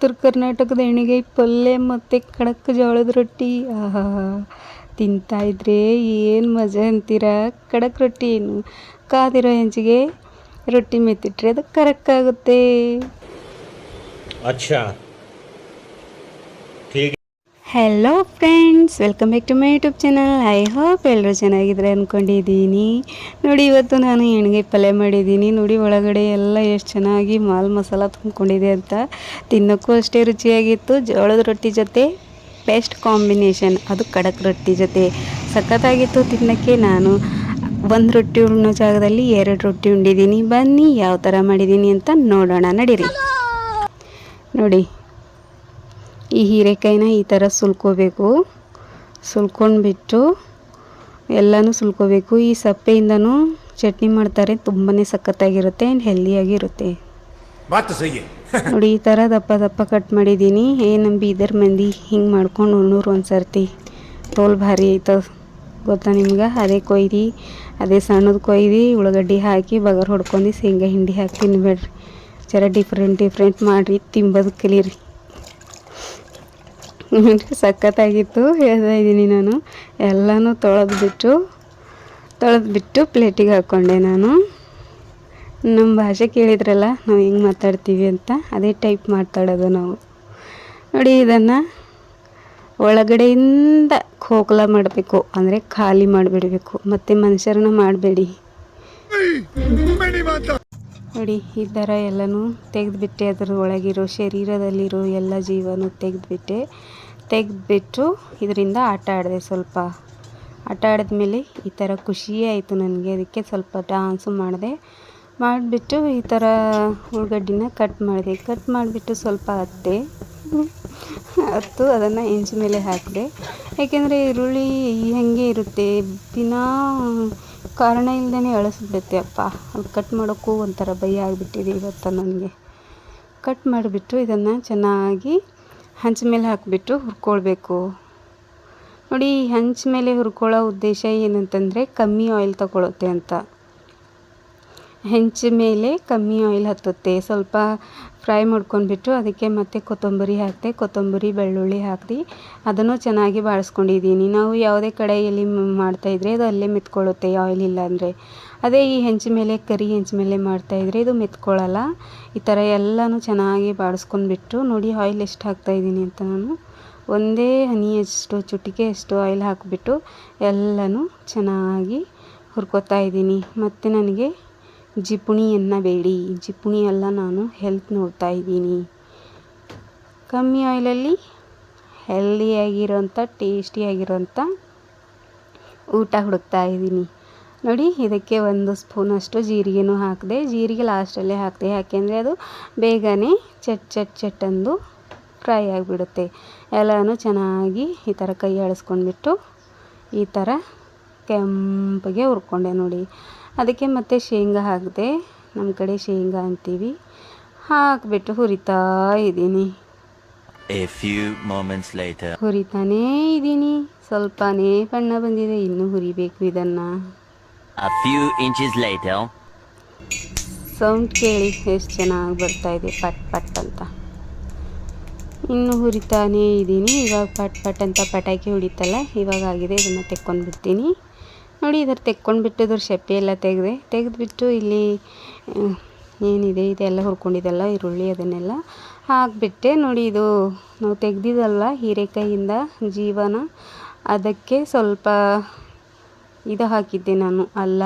ಉತ್ತರ ಕರ್ನಾಟಕದ ಎಣ್ಗಾಯಿ ಪಲ್ಯ ಮತ್ತು ಖಡಕ್ ಜೋಳದ ರೊಟ್ಟಿ. ಆಹಾ, ತಿಂತಾಯಿದ್ರೆ ಏನು ಮಜಾ ಅಂತೀರಾ. ಖಡಕ್ ರೊಟ್ಟಿ ಏನು, ಕಾದಿರೋ ಹೆಂಚಿಗೆ ರೊಟ್ಟಿ ಮೆತ್ತಿಟ್ರೆ ಅದು ಕರಕ್ಕಾಗುತ್ತೆ. अच्छा ठीक. Hello friends, welcome back to my YouTube channel. I hope ಎಲ್ಲರೂ ಚೆನ್ನಾಗಿದ್ರೆ ಅಂದ್ಕೊಂಡಿದ್ದೀನಿ. ನೋಡಿ, ಇವತ್ತು ನಾನು ಎಣ್ಗಾಯಿ ಪಲ್ಯ ಮಾಡಿದ್ದೀನಿ. ನೋಡಿ, ಒಳಗಡೆ ಎಲ್ಲ ಎಷ್ಟು ಚೆನ್ನಾಗಿ ಮಸಾಲ ತುಂಬಿಕೊಂಡಿದೆ ಅಂತ. ತಿನ್ನೋಕ್ಕೂ ಅಷ್ಟೇ ರುಚಿಯಾಗಿತ್ತು. ಜೋಳದ ರೊಟ್ಟಿ ಜೊತೆ ಬೆಸ್ಟ್ ಕಾಂಬಿನೇಷನ್, ಅದು ಖಡಕ್ ರೊಟ್ಟಿ ಜೊತೆ ಸಖತ್ತಾಗಿತ್ತು ತಿನ್ನೋಕ್ಕೆ. ನಾನು ಒಂದು ರೊಟ್ಟಿ ಉಣ್ಣೋ ಜಾಗದಲ್ಲಿ 2 ರೊಟ್ಟಿ ಉಂಡಿದ್ದೀನಿ. ಬನ್ನಿ ಯಾವ ಥರ ಮಾಡಿದ್ದೀನಿ ಅಂತ ನೋಡೋಣ, ನಡೀರಿ. ನೋಡಿ, ಈ ಹೀರೆಕಾಯಿನ ಈ ಥರ ಸುಲ್ಕೋಬೇಕು. ಸುಲ್ಕೊಂಡ್ಬಿಟ್ಟು ಎಲ್ಲನೂ ಸುಲ್ಕೋಬೇಕು. ಈ ಸಪ್ಪೆಯಿಂದನೂ ಚಟ್ನಿ ಮಾಡ್ತಾರೆ, ತುಂಬಾ ಸಖತ್ತಾಗಿರುತ್ತೆ ಆ್ಯಂಡ್ ಹೆಲ್ದಿಯಾಗಿರುತ್ತೆ. ನೋಡಿ, ಈ ಥರ ದಪ್ಪ ದಪ್ಪ ಕಟ್ ಮಾಡಿದ್ದೀನಿ. ನಮ್ಮ ಬೀದರ್ ಮಂದಿ ಹಿಂಗೆ ಮಾಡ್ಕೊಂಡು ಉಣ್ಣೂರು ಒಂದು ಸರ್ತಿ ತೋಲ್ ಭಾರಿ ಆಯ್ತು ಗೊತ್ತಾ ನಿಮ್ಗೆ. ಅದೇ ಕೊಯ್ದು, ಅದೇ ಸಣ್ಣದು ಕೊಯ್ದು ಉಳ್ಳಾಗಡ್ಡಿ ಹಾಕಿ ಬಗರ್ ಹೊಡ್ಕೊಂಡು ಶೇಂಗಾ ಹಿಂಡಿ ಹಾಕಿ ತಿನ್ಬೇಡ್ರಿ. ಜರ ಡಿಫ್ರೆಂಟ್ ಮಾಡಿರಿ, ತಿಂಬೋದು ಕಲೀರಿ. ಸಖತ್ತಾಗಿತ್ತು, ಹೇಳ್ತಾ ಇದ್ದೀನಿ. ನಾನು ಎಲ್ಲನೂ ತೊಳೆದ್ಬಿಟ್ಟು ಪ್ಲೇಟಿಗೆ ಹಾಕ್ಕೊಂಡೆ. ನಾನು ನಮ್ಮ ಭಾಷೆ ಕೇಳಿದ್ರಲ್ಲ, ನಾವು ಹೆಂಗೆ ಮಾತಾಡ್ತೀವಿ ಅಂತ, ಅದೇ ಟೈಪ್ ಮಾತಾಡೋದು ನಾವು. ನೋಡಿ, ಇದನ್ನು ಒಳಗಡೆಯಿಂದ ಖೋಖಲ ಮಾಡಬೇಕು, ಅಂದರೆ ಖಾಲಿ ಮಾಡಿಬಿಡಬೇಕು. ಮತ್ತು ಮನುಷ್ಯರನ್ನ ಮಾಡಬೇಡಿ. ನೋಡಿ, ಈ ಥರ ಎಲ್ಲನೂ ತೆಗೆದುಬಿಟ್ಟೆ. ಅದರ ಒಳಗಿರೋ ಶರೀರದಲ್ಲಿರೋ ಎಲ್ಲ ಜೀವನೂ ತೆಗೆದ್ಬಿಟ್ಟು ಇದರಿಂದ ಆಟ ಆಡಿದೆ. ಸ್ವಲ್ಪ ಆಟ ಆಡಿದ್ಮೇಲೆ ಈ ಥರ ಖುಷಿ ಆಯಿತು ನನಗೆ. ಅದಕ್ಕೆ ಸ್ವಲ್ಪ ಡ್ಯಾನ್ಸು ಮಾಡಿಬಿಟ್ಟು ಈ ಥರ ಉಳ್ಳಾಗಡ್ಡಿನ ಕಟ್ ಮಾಡಿಬಿಟ್ಟು ಸ್ವಲ್ಪ ಹತ್ತು ಅದನ್ನು ಹೆಂಚು ಮೇಲೆ ಹಾಕಿದೆ. ಯಾಕೆಂದರೆ ಈರುಳ್ಳಿ ಹಾಗೆ ಇರುತ್ತೆ, ದಿನಾ ಕಾರಣ ಇಲ್ಲದೇ ಅಳಿಸ್ಬಿಡುತ್ತೆ. ಅಪ್ಪ, ಅದು ಕಟ್ ಮಾಡೋಕ್ಕೂ ಒಂಥರ ಭಯ ಆಗಿಬಿಟ್ಟಿದೆ ಇವತ್ತು ನನಗೆ. ಕಟ್ ಮಾಡಿಬಿಟ್ಟು ಇದನ್ನು ಚೆನ್ನಾಗಿ ಹಂಚ ಮೇಲೆ ಹಾಕಿಬಿಟ್ಟು ಹುರ್ಕೊಳ್ಬೇಕು. ನೋಡಿ, ಹಂಚ ಮೇಲೆ ಹುರ್ಕೊಳ್ಳೋ ಉದ್ದೇಶ ಏನಂತಂದರೆ ಕಮ್ಮಿ ಆಯಿಲ್ ತಗೊಳುತ್ತೆ ಅಂತ. ಹೆಂಚ ಮೇಲೆ ಕಮ್ಮಿ ಆಯಿಲ್ ಹತ್ತುತ್ತೆ. ಸ್ವಲ್ಪ ಫ್ರೈ ಮಾಡ್ಕೊಂಡ್ಬಿಟ್ಟು ಅದಕ್ಕೆ ಮತ್ತೆ ಕೊತ್ತಂಬರಿ ಬೆಳ್ಳುಳ್ಳಿ ಹಾಕಿ ಅದನ್ನು ಚೆನ್ನಾಗಿ ಬಾಡಿಸ್ಕೊಂಡಿದ್ದೀನಿ. ನಾವು ಯಾವುದೇ ಕಡೆಯಲ್ಲಿ ಮಾಡ್ತಾಯಿದ್ರೆ ಅದು ಅಲ್ಲೇ ಮೆತ್ಕೊಳ್ಳುತ್ತೆ, ಆಯಿಲ್ ಇಲ್ಲ ಅಂದರೆ. ಅದೇ ಈ ಹೆಂಚ ಮೇಲೆ, ಕರಿ ಹೆಂಚ ಮೇಲೆ ಮಾಡ್ತಾಯಿದ್ರೆ ಇದು ಮೆತ್ಕೊಳ್ಳಲ್ಲ. ಈ ಥರ ಎಲ್ಲನೂ ಚೆನ್ನಾಗಿ ಬಾಡಿಸ್ಕೊಂಡ್ಬಿಟ್ಟು, ನೋಡಿ ಆಯಿಲ್ ಎಷ್ಟು ಹಾಕ್ತಾಯಿದ್ದೀನಿ ಅಂತ. ನಾನು ಒಂದೇ ಹನಿಯಷ್ಟು, ಚುಟಿಕೆಯಷ್ಟು ಆಯಿಲ್ ಹಾಕಿಬಿಟ್ಟು ಎಲ್ಲನೂ ಚೆನ್ನಾಗಿ ಹುರ್ಕೋತಾ ಇದ್ದೀನಿ. ಮತ್ತು ನನಗೆ ಜಿಪುಣಿಯನ್ನು ಬೇಡಿ, ಜಿಪುಣಿ ಎಲ್ಲ ನಾನು ಹೆಲ್ತ್ ನೋಡ್ತಾ ಇದ್ದೀನಿ. ಕಮ್ಮಿ ಆಯಿಲಲ್ಲಿ ಹೆಲ್ದಿಯಾಗಿರೋಂಥ, ಟೇಸ್ಟಿಯಾಗಿರೋಂಥ ಊಟ ಹುಡುಕ್ತಾ ಇದ್ದೀನಿ. ನೋಡಿ, ಇದಕ್ಕೆ 1 ಸ್ಪೂನಷ್ಟು ಜೀರಿಗೆನೂ ಹಾಕಿದೆ. ಜೀರಿಗೆ ಲಾಸ್ಟಲ್ಲೇ ಹಾಕಿದೆ, ಯಾಕೆಂದರೆ ಅದು ಬೇಗನೆ ಚಟ್ ಅಂದು ಫ್ರೈ ಆಗಿಬಿಡುತ್ತೆ. ಎಲ್ಲನೂ ಚೆನ್ನಾಗಿ ಈ ಥರ ಕೈ ಆಡಿಸ್ಕೊಂಡ್ಬಿಟ್ಟು ಈ ಥರ ಕೆಂಪಗೆ ಹುರ್ಕೊಂಡೆ. ನೋಡಿ, ಅದಕ್ಕೆ ಮತ್ತೆ ಶೇಂಗಾ ಹಾಕಿದೆ, ನಮ್ಮ ಕಡೆ ಶೇಂಗಾ ಅಂತೀವಿ. ಹಾಕಿಬಿಟ್ಟು ಹುರಿತಾ ಇದ್ದೀನಿ. ಹುರಿತಾನೇ ಇದ್ದೀನಿ. ಸ್ವಲ್ಪನೇ ಬಣ್ಣ ಬಂದಿದೆ, ಇನ್ನೂ ಹುರಿಬೇಕು ಇದನ್ನು. ಸೌಂಡ್ ಕೇಳಿ ಎಷ್ಟು ಚೆನ್ನಾಗಿ ಬರ್ತಾಯಿದೆ, ಪಟ್ ಅಂತ. ಇನ್ನು ಹುರಿತಾನೇ ಇದ್ದೀನಿ. ಇವಾಗ ಪಟ್ ಅಂತ ಪಟಾಕಿ ಹೊಡಿತಲ್ಲ, ಇವಾಗ ಆಗಿದೆ. ಇದನ್ನು ತೆಕ್ಕೊಂಡ್ಬಿಡ್ತೀನಿ. ನೋಡಿ, ತೆಕ್ಕೊಂಡ್ಬಿಟ್ಟು ಇದ್ರ ಶೆಪ್ಪೆ ಎಲ್ಲ ತೆಗೆದ್ಬಿಟ್ಟು ಇಲ್ಲಿ ಏನಿದೆ ಇದೆಲ್ಲ ಹುರ್ಕೊಂಡಿದ್ದೆಲ್ಲ ಈರುಳ್ಳಿ ಅದನ್ನೆಲ್ಲ ಹಾಕಿಬಿಟ್ಟೆ. ನೋಡಿ, ಇದು ನಾವು ತೆಗ್ದಿದ್ದಲ್ಲ ಹೀರೆಕಾಯಿಯಿಂದ ಜೀವನ, ಅದಕ್ಕೆ ಸ್ವಲ್ಪ ಇದು ಹಾಕಿದ್ದೆ ನಾನು, ಅಲ್ಲ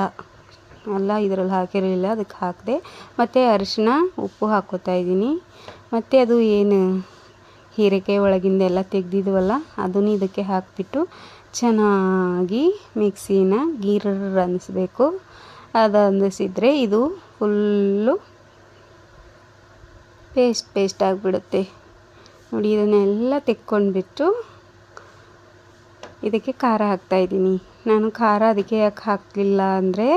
ಇದರಲ್ಲಿ ಹಾಕಿರಲಿಲ್ಲ, ಅದಕ್ಕೆ ಹಾಕಿದೆ. ಮತ್ತು ಅರಿಶಿನ, ಉಪ್ಪು ಹಾಕ್ಕೋತಾ ಇದ್ದೀನಿ. ಮತ್ತು ಅದು ಏನು ಹೀರೆಕಾಯಿ ಒಳಗಿಂದೆಲ್ಲ ತೆಗ್ದಿದ್ವಲ್ಲ ಅದನ್ನು ಇದಕ್ಕೆ ಹಾಕಿಬಿಟ್ಟು ಚೆನ್ನಾಗಿ ಮಿಕ್ಸಿನ ಗೀರರ್ ಅನ್ನಿಸ್ಬೇಕು. ಅದು ಅನ್ನಿಸಿದರೆ ಇದು ಫುಲ್ಲು ಪೇಸ್ಟ್ ಆಗಿಬಿಡುತ್ತೆ. ನೋಡಿ, ಇದನ್ನೆಲ್ಲ ತೆಕ್ಕೊಂಡ್ಬಿಟ್ಟು ಇದಕ್ಕೆ ಖಾರ ಹಾಕ್ತಾಯಿದ್ದೀನಿ. ನಾನು ಖಾರ ಅದಕ್ಕೆ ಯಾಕೆ ಹಾಕಲಿಲ್ಲ ಅಂದರೆ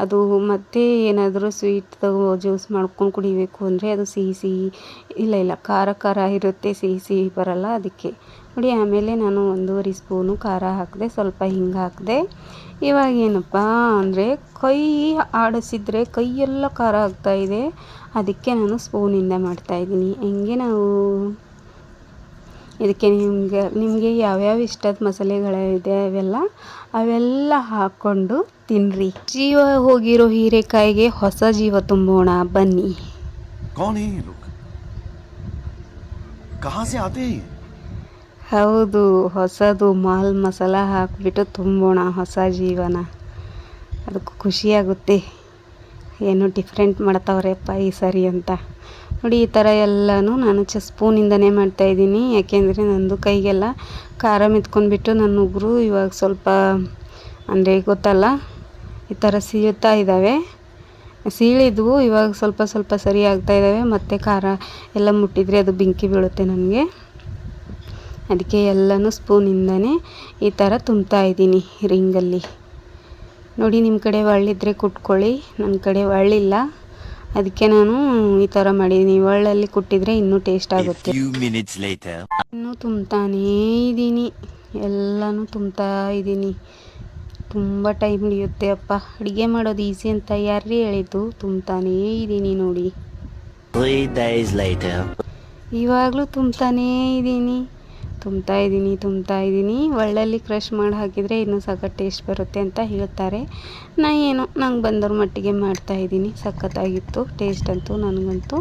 ಅದು ಮತ್ತೆ ಏನಾದರೂ ಸ್ವೀಟ್ದು ಜ್ಯೂಸ್ ಮಾಡ್ಕೊಂಡು ಕುಡಿಬೇಕು ಅಂದರೆ ಅದು ಸಿಹಿ ಸಿಹಿ ಇಲ್ಲ ಖಾರ ಖಾರ ಇರುತ್ತೆ, ಸಿಹಿ ಸಿಹಿ ಬರಲ್ಲ ಅದಕ್ಕೆ ನೋಡಿ. ಆಮೇಲೆ ನಾನು 1.5 ಸ್ಪೂನು ಖಾರ ಹಾಕಿದೆ, ಸ್ವಲ್ಪ ಹಿಂಗೆ ಹಾಕಿದೆ. ಇವಾಗ ಏನಪ್ಪ ಅಂದರೆ ಕೈ ಆಡಿಸಿದ್ರೆ ಕೈಯೆಲ್ಲ ಖಾರ ಆಗ್ತಾಯಿದೆ, ಅದಕ್ಕೆ ನಾನು ಸ್ಪೂನಿಂದ ಮಾಡ್ತಾಯಿದ್ದೀನಿ. ಹಿಂಗೆ ನಾವು ಇದಕ್ಕೆ ನಿಮಗೆ ಯಾವ್ಯಾವ ಇಷ್ಟದ ಮಸಾಲೆಗಳಿದೆ ಅವೆಲ್ಲ ಹಾಕ್ಕೊಂಡು ತಿನ್ನಿರಿ. ಜೀವ ಹೋಗಿರೋ ಹೀರೆಕಾಯಿಗೆ ಹೊಸ ಜೀವ ತುಂಬೋಣ ಬನ್ನಿ. ಹೌದು, ಹೊಸದು ಮಾಲ್ ಮಸಾಲ ಹಾಕಿಬಿಟ್ಟು ತುಂಬೋಣ ಹೊಸ ಜೀವನ. ಅದಕ್ಕೂ ಖುಷಿಯಾಗುತ್ತೆ, ಏನು ಡಿಫ್ರೆಂಟ್ ಮಾಡ್ತಾವ್ರೆಪ್ಪ ಈ ಸರಿ ಅಂತ ನೋಡಿ. ಈ ಥರ ಎಲ್ಲನೂ ನಾನು ಸ್ಪೂನಿಂದನೇ ಮಾಡ್ತಾಯಿದ್ದೀನಿ, ಯಾಕೆಂದರೆ ನಂದು ಕೈಗೆಲ್ಲ ಖಾರ ಮೆತ್ಕೊಂಡ್ಬಿಟ್ಟು ನನ್ನ ಉಗುರು ಇವಾಗ ಸ್ವಲ್ಪ ಅಂದರೆ ಗೊತ್ತಲ್ಲ ಈ ಥರ ಸೀಳ್ತಾ ಇದ್ದಾವೆ. ಸೀಳಿದ್ವು ಇವಾಗ ಸ್ವಲ್ಪ ಸ್ವಲ್ಪ ಸರಿ ಆಗ್ತಾ ಇದ್ದಾವೆ. ಮತ್ತು ಖಾರ ಎಲ್ಲ ಮುಟ್ಟಿದರೆ ಅದು ಬೆಂಕಿ ಬೀಳುತ್ತೆ ನನಗೆ, ಅದಕ್ಕೆ ಎಲ್ಲನೂ ಸ್ಪೂನಿಂದನೇ ಈ ಥರ ತುಂಬ್ತಾ ಇದ್ದೀನಿ ರಿಂಗಲ್ಲಿ. ನೋಡಿ, ನಿಮ್ಮ ಕಡೆ ಒಳ್ಳಿದ್ರೆ ಕುಟ್ಕೊಳ್ಳಿ, ನನ್ನ ಕಡೆ ಒಳ್ಳಿಲ್ಲ, ಅದಕ್ಕೆ ನಾನು ಈ ಥರ ಮಾಡಿದ್ದೀನಿ. ಒಳ್ಳಲ್ಲಿ ಕುಟ್ಟಿದರೆ ಇನ್ನೂ ಟೇಸ್ಟ್ ಆಗುತ್ತೆ. ಇನ್ನೂ ತುಂಬ್ತಾನೇ ಇದ್ದೀನಿ, ಎಲ್ಲನೂ ತುಂಬ್ತಾ ಇದ್ದೀನಿ. ತುಂಬ ಟೈಮ್ ಹಿಡಿಯುತ್ತೆ ಅಪ್ಪ, ಅಡುಗೆ ಮಾಡೋದು ಈಸಿ ಅಂತ ಯಾರ್ರೀ ಹೇಳಿದ್ದು? ತುಂಬ್ತಾನೇ ಇದ್ದೀನಿ ನೋಡಿ. 3 days later. ಇವಾಗಲೂ ತುಂಬ್ತಾನೇ ಇದ್ದೀನಿ. ಒಳ್ಳಲ್ಲಿ ಕ್ರಷ್ ಮಾಡಿ ಹಾಕಿದರೆ ಇನ್ನೂ ಸಖತ್ ಟೇಸ್ಟ್ ಬರುತ್ತೆ ಅಂತ ಹೇಳ್ತಾರೆ. ನಂಗೆ ಬಂದವ್ರ ಮಟ್ಟಿಗೆ ಮಾಡ್ತಾಯಿದ್ದೀನಿ. ಸಖತ್ತಾಗಿತ್ತು ಟೇಸ್ಟ್ ಅಂತೂ ನನಗಂತೂ.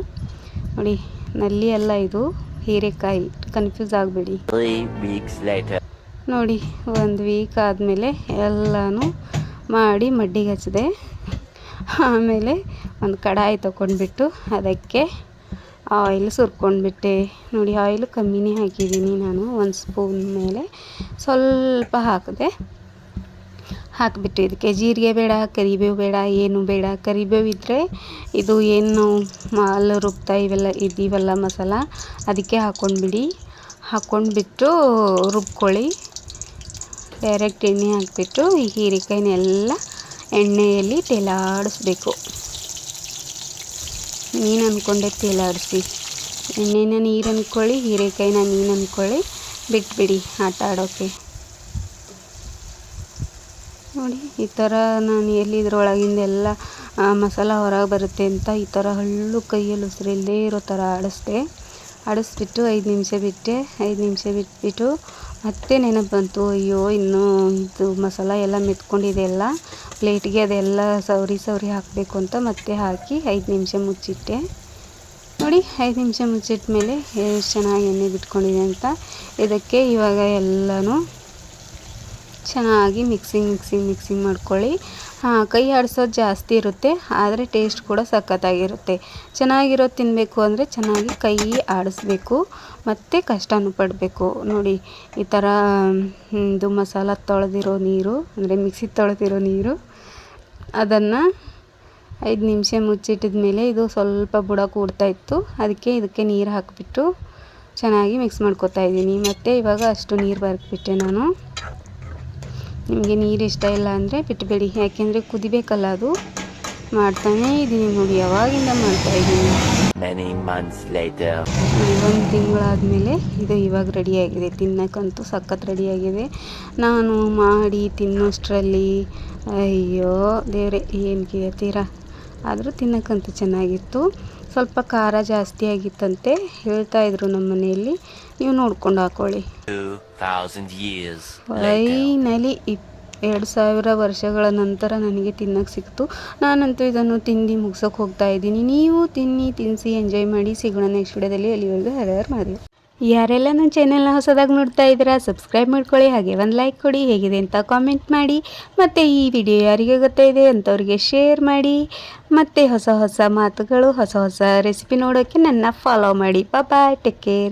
ನೋಡಿ, ನಲ್ಲಿ ಅಲ್ಲ ಇದು ಹೀರೆಕಾಯಿ, ಕನ್ಫ್ಯೂಸ್ ಆಗಬೇಡಿ. 3 weeks later. ನೋಡಿ, 1 ವೀಕ್ ಆದಮೇಲೆ ಎಲ್ಲನೂ ಮಾಡಿ ಮಡ್ಡಿಗೆ ಹಚ್ಚಿದೆ. ಆಮೇಲೆ ಒಂದು ಕಡಾಯಿ ತೊಗೊಂಡ್ಬಿಟ್ಟು ಅದಕ್ಕೆ ಆಯಿಲ್ ಸುರ್ಕೊಂಡ್ಬಿಟ್ಟೆ. ನೋಡಿ, ಆಯಿಲ್ ಕಮ್ಮಿನೇ ಹಾಕಿದ್ದೀನಿ ನಾನು, 1 ಸ್ಪೂನ್ ಮೇಲೆ ಸ್ವಲ್ಪ ಹಾಕಿಬಿಟ್ಟು ಇದಕ್ಕೆ ಜೀರಿಗೆ ಬೇಡ, ಕರಿಬೇವು ಬೇಡ, ಏನು ಬೇಡ. ಕರಿಬೇವು ಇದ್ದರೆ ಇದು ಏನು ಮಾಲ್ ರುಬ್ತಾ ಇದ್ದೀವಲ್ಲ ಮಸಾಲ, ಅದಕ್ಕೆ ಹಾಕ್ಕೊಂಡ್ಬಿಟ್ಟು ರುಬ್ಕೊಳ್ಳಿ. ಡೈರೆಕ್ಟ್ ಎಣ್ಣೆ ಹಾಕಿಬಿಟ್ಟು ಈ ಹೀರೆಕಾಯಿನೆಲ್ಲ ಎಣ್ಣೆಯಲ್ಲಿ ತೇಲಾಡಿಸ್ಬೇಕು. ನೀನು ಅಂದ್ಕೊಂಡೆ ತೇಲಾಡಿಸಿ, ಎಣ್ಣೆನ ನೀರು ಅಂದ್ಕೊಳ್ಳಿ, ಹೀರೆಕಾಯಿನ ನೀನು ಅಂದ್ಕೊಳ್ಳಿ, ಬಿಟ್ಬಿಡಿ ಆಟ ಆಡೋಕ್ಕೆ. ನೋಡಿ, ಈ ಥರ ನಾನು ಎಲ್ಲಿದ್ರೊಳಗಿಂದೆಲ್ಲ ಮಸಾಲ ಹೊರಗೆ ಬರುತ್ತೆ ಅಂತ ಈ ಥರ ಹಳ್ಳು ಕೈಯಲ್ಲಿ ಉಸಿರಿಲ್ಲದೆ ಇರೋ ಥರ ಆಡಿಸ್ಬಿಟ್ಟು 5 ನಿಮಿಷ ಬಿಟ್ಟೆ. 5 ನಿಮಿಷ ಬಿಟ್ಬಿಟ್ಟು ಮತ್ತೆ ನೆನಪು ಬಂತು, ಅಯ್ಯೋ ಇನ್ನೂ ಇದು ಮಸಾಲ ಎಲ್ಲ ಮೆತ್ಕೊಂಡಿದೆ ಎಲ್ಲ ಪ್ಲೇಟಿಗೆ, ಅದೆಲ್ಲ ಸವರಿ ಹಾಕಬೇಕು ಅಂತ ಮತ್ತೆ ಹಾಕಿ 5 ನಿಮಿಷ ಮುಚ್ಚಿಟ್ಟೆ. ನೋಡಿ, 5 ನಿಮಿಷ ಮುಚ್ಚಿಟ್ಟ ಮೇಲೆ ಎಷ್ಟು ಚೆನ್ನಾಗಿ ಎಣ್ಣೆ ಬಿಟ್ಕೊಂಡಿದೆ ಅಂತ. ಇದಕ್ಕೆ ಇವಾಗ ಎಲ್ಲನೂ ಚೆನ್ನಾಗಿ ಮಿಕ್ಸಿಂಗ್ ಮಾಡ್ಕೊಳ್ಳಿ. ಕೈ ಆಡಿಸೋದು ಜಾಸ್ತಿ ಇರುತ್ತೆ, ಆದರೆ ಟೇಸ್ಟ್ ಕೂಡ ಸಖತ್ತಾಗಿರುತ್ತೆ. ಚೆನ್ನಾಗಿರೋದು ತಿನ್ನಬೇಕು ಅಂದರೆ ಚೆನ್ನಾಗಿ ಕೈ ಆಡಿಸ್ಬೇಕು, ಮತ್ತು ಕಷ್ಟನೂ ಪಡಬೇಕು. ನೋಡಿ, ಈ ಥರ ಇದು ಮಸಾಲ ತೊಳೆದಿರೋ ನೀರು ಅಂದರೆ ಮಿಕ್ಸಿ ತೊಳೆದಿರೋ ನೀರು, ಅದನ್ನು 5 ನಿಮಿಷ ಮುಚ್ಚಿಟ್ಟಿದ ಮೇಲೆ ಇದು ಸ್ವಲ್ಪ ಬುಡ ಕೂಡ್ತಾಯಿತ್ತು, ಅದಕ್ಕೆ ಇದಕ್ಕೆ ನೀರು ಹಾಕಿಬಿಟ್ಟು ಚೆನ್ನಾಗಿ ಮಿಕ್ಸ್ ಮಾಡ್ಕೊತಾ ಇದ್ದೀನಿ. ಮತ್ತು ಇವಾಗ ಅಷ್ಟು ನೀರು ಬರ್ಬಿಟ್ಟೆ ನಾನು. ನಿಮಗೆ ನೀರು ಇಷ್ಟ ಇಲ್ಲ ಅಂದರೆ ಬಿಟ್ಟುಬೇಡಿ, ಯಾಕೆಂದರೆ ಕುದಿಬೇಕಲ್ಲ ಅದು. ಮಾಡ್ತಾನೇ ಇದ್ದೀನಿ ನೋಡಿ, ಯಾವಾಗಿಂದ ಮಾಡ್ತಾಯಿದ್ದೀನಿ. 1 ತಿಂಗಳಾದಮೇಲೆ ಇದು ಇವಾಗ ರೆಡಿಯಾಗಿದೆ. ತಿನ್ನೋಕ್ಕಂತೂ ಸಖತ್ ರೆಡಿಯಾಗಿದೆ. ನಾನು ಮಾಡಿ ತಿನ್ನೋಷ್ಟರಲ್ಲಿ ಅಯ್ಯೋ ದೇವರೇ, ಏನು ಕೇಳ್ತೀರಾ. ಆದರೂ ತಿನ್ನೋಕ್ಕಂತೂ ಚೆನ್ನಾಗಿತ್ತು. ಸ್ವಲ್ಪ ಖಾರ ಜಾಸ್ತಿ ಆಗಿತ್ತಂತೆ ಹೇಳ್ತಾಯಿದ್ರು ನಮ್ಮ ಮನೆಯಲ್ಲಿ, ನೀವು ನೋಡ್ಕೊಂಡು ಹಾಕ್ಕೊಳ್ಳಿ. ಫೈನಲಿ 2000 ವರ್ಷಗಳ ನಂತರ ನನಗೆ ತಿನ್ನೋಕ್ಕೆ ಸಿಕ್ತು. ನಾನಂತೂ ಇದನ್ನು ತಿಂದು ಮುಗ್ಸೋಕೆ ಹೋಗ್ತಾ ಇದ್ದೀನಿ. ನೀವು ತಿನ್ನಿಸಿ ಎಂಜಾಯ್ ಮಾಡಿ. ಸಿಗೋಣ ನೆಕ್ಸ್ಟ್ ವಿಡಿಯೋದಲ್ಲಿ. ಅಲ್ಲಿವರೆಗೂ ಹರರ್ ಮಹಾದೇವ್. ಯಾರೆಲ್ಲ ನನ್ನ ಚಾನೆಲ್ನ ಹೊಸದಾಗಿ ನೋಡ್ತಾ ಇದ್ದೀರಾ ಸಬ್ಸ್ಕ್ರೈಬ್ ಮಾಡ್ಕೊಳ್ಳಿ, ಹಾಗೆ ಒಂದು ಲೈಕ್ ಕೊಡಿ, ಹೇಗಿದೆ ಅಂತ ಕಾಮೆಂಟ್ ಮಾಡಿ. ಮತ್ತು ಈ ವಿಡಿಯೋ ಯಾರಿಗೆ ಗೊತ್ತಾಯಿದೆ ಅಂಥವ್ರಿಗೆ ಶೇರ್ ಮಾಡಿ. ಮತ್ತು ಹೊಸ ಮಾತುಗಳು, ಹೊಸ ರೆಸಿಪಿ ನೋಡೋಕ್ಕೆ ನನ್ನ ಫಾಲೋ ಮಾಡಿ. ಬಾಯ್, ಟೇಕ್ ಕೇರ್.